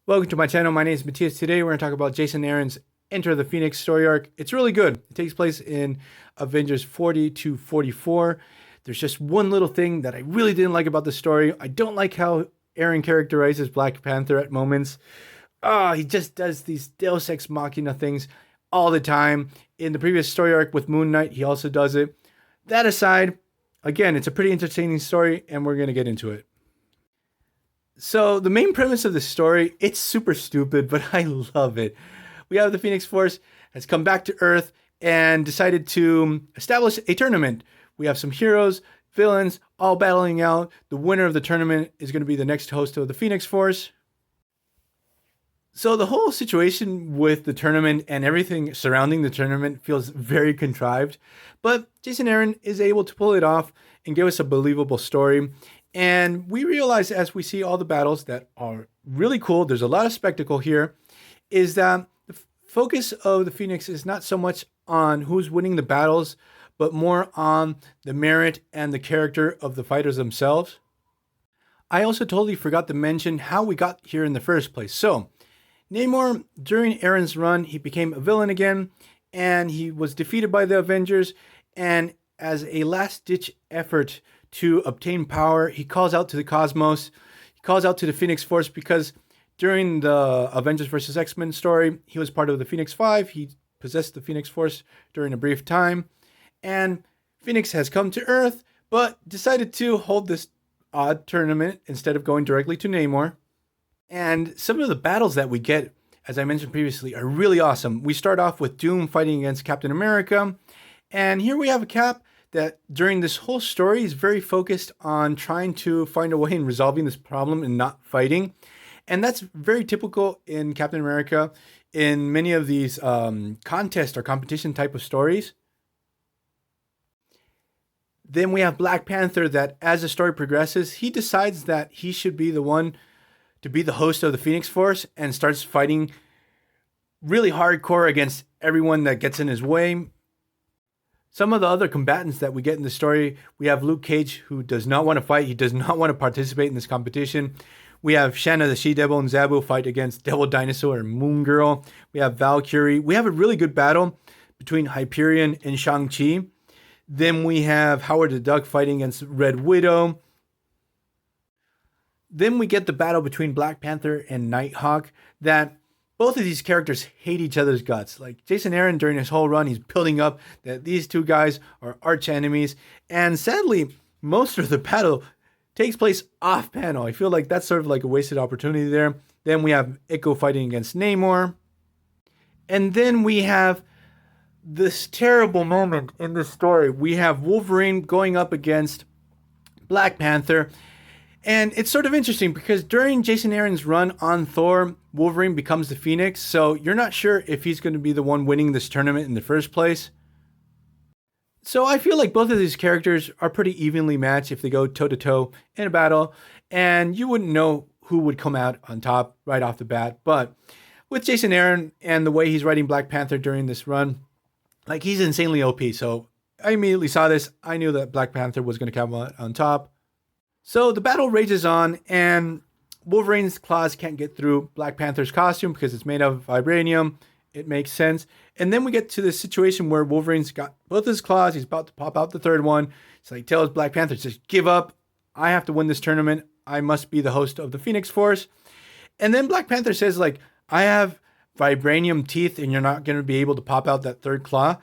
Welcome to my channel. My name is Matthias. Today we're going to talk about Jason Aaron's Enter the Phoenix story arc. It's really good. It takes place in Avengers 40 to 44. There's just one little thing that I really didn't like about the story. I don't like how Aaron characterizes Black Panther at moments. He just does these Deus Ex Machina things all the time. In the previous story arc with Moon Knight, he also does it. That aside, again, it's a pretty entertaining story and we're going to get into it. So the main premise of the story, it's super stupid, but I love it. We have the Phoenix Force has come back to Earth and decided to establish a tournament. We have some heroes, villains, all battling out. The winner of the tournament is going to be the next host of the Phoenix Force. So the whole situation with the tournament and everything surrounding the tournament feels very contrived, but Jason Aaron is able to pull it off and give us a believable story. And we realize as we see all the battles that are really cool, there's a lot of spectacle here, is that the focus of the Phoenix is not so much on who's winning the battles, but more on the merit and the character of the fighters themselves. I also totally forgot to mention how we got here in the first place. So, Namor, during Aaron's run, he became a villain again, and he was defeated by the Avengers, and as a last-ditch effort to obtain power, he calls out to the cosmos. He calls out to the Phoenix Force because during the Avengers vs. X-Men story, he was part of the Phoenix Five. He possessed the Phoenix Force during a brief time. And Phoenix has come to Earth, but decided to hold this odd tournament instead of going directly to Namor. And some of the battles that we get, as I mentioned previously, are really awesome. We start off with Doom fighting against Captain America. And here we have a Cap that during this whole story is very focused on trying to find a way in resolving this problem and not fighting. And that's very typical in Captain America in many of these contest or competition type of stories. Then we have Black Panther that as the story progresses, he decides that he should be the one to be the host of the Phoenix Force and starts fighting really hardcore against everyone that gets in his way. Some of the other combatants that we get in the story, we have Luke Cage, who does not want to fight. He does not want to participate in this competition. We have Shanna the She-Devil and Zabu fight against Devil Dinosaur and Moon Girl. We have Valkyrie. We have a really good battle between Hyperion and Shang-Chi. Then we have Howard the Duck fighting against Red Widow. Then we get the battle between Black Panther and Nighthawk that both of these characters hate each other's guts. Like Jason Aaron, during his whole run, he's building up that these two guys are arch enemies. And sadly, most of the battle takes place off panel. I feel like that's sort of like a wasted opportunity there. Then we have Echo fighting against Namor. And then we have this terrible moment in the story. We have Wolverine going up against Black Panther. And it's sort of interesting because during Jason Aaron's run on Thor, Wolverine becomes the Phoenix. So you're not sure if he's going to be the one winning this tournament in the first place. So I feel like both of these characters are pretty evenly matched if they go toe-to-toe in a battle. And you wouldn't know who would come out on top right off the bat. But with Jason Aaron and the way he's writing Black Panther during this run, like he's insanely OP. So I immediately saw this. I knew that Black Panther was going to come out on top. So the battle rages on, and Wolverine's claws can't get through Black Panther's costume because it's made of vibranium. It makes sense. And then we get to this situation where Wolverine's got both his claws. He's about to pop out the third one. So he tells Black Panther, just give up. I have to win this tournament. I must be the host of the Phoenix Force. And then Black Panther says, like, I have vibranium teeth and you're not going to be able to pop out that third claw.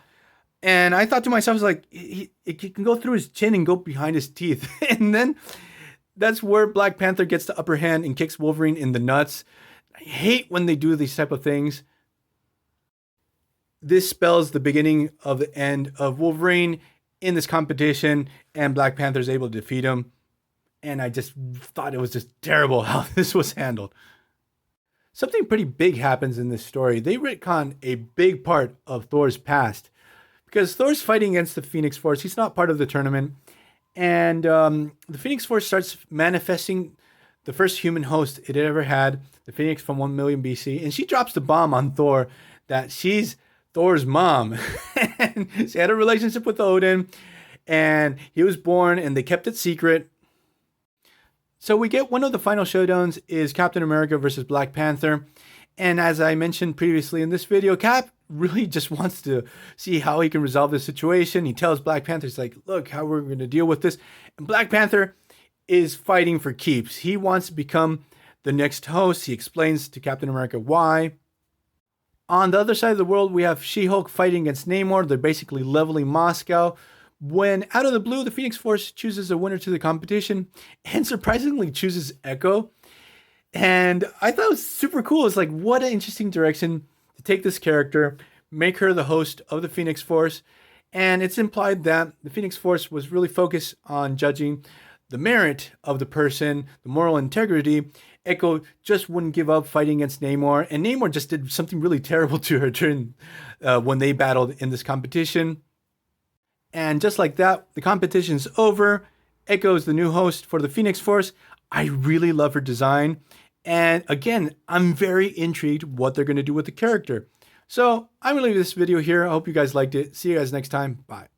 And I thought to myself, like, it can go through his chin and go behind his teeth. And then that's where Black Panther gets the upper hand and kicks Wolverine in the nuts. I hate when they do these type of things. This spells the beginning of the end of Wolverine in this competition, and Black Panther is able to defeat him. And I just thought it was just terrible how this was handled. Something pretty big happens in this story. They retcon a big part of Thor's past. Because Thor's fighting against the Phoenix Force. He's not part of the tournament. And the Phoenix Force starts manifesting the first human host it ever had, the Phoenix from 1 million BC. And she drops the bomb on Thor that she's Thor's mom. And she had a relationship with Odin. And he was born and they kept it secret. So we get one of the final showdowns is Captain America versus Black Panther. And as I mentioned previously in this video, Cap really just wants to see how he can resolve this situation. He tells Black Panther, he's like, look, how we're going to deal with this. And Black Panther is fighting for keeps. He wants to become the next host. He explains to Captain America why. On the other side of the world, we have She-Hulk fighting against Namor. They're basically leveling Moscow. When out of the blue, the Phoenix Force chooses a winner to the competition and surprisingly chooses Echo. And I thought it was super cool. It's like, what an interesting direction to take this character, make her the host of the Phoenix Force. And it's implied that the Phoenix Force was really focused on judging the merit of the person, the moral integrity. Echo just wouldn't give up fighting against Namor. And Namor just did something really terrible to her during when they battled in this competition. And just like that, the competition's over. Echo is the new host for the Phoenix Force. I really love her design. And again, I'm very intrigued what they're going to do with the character. So I'm going to leave this video here. I hope you guys liked it. See you guys next time. Bye.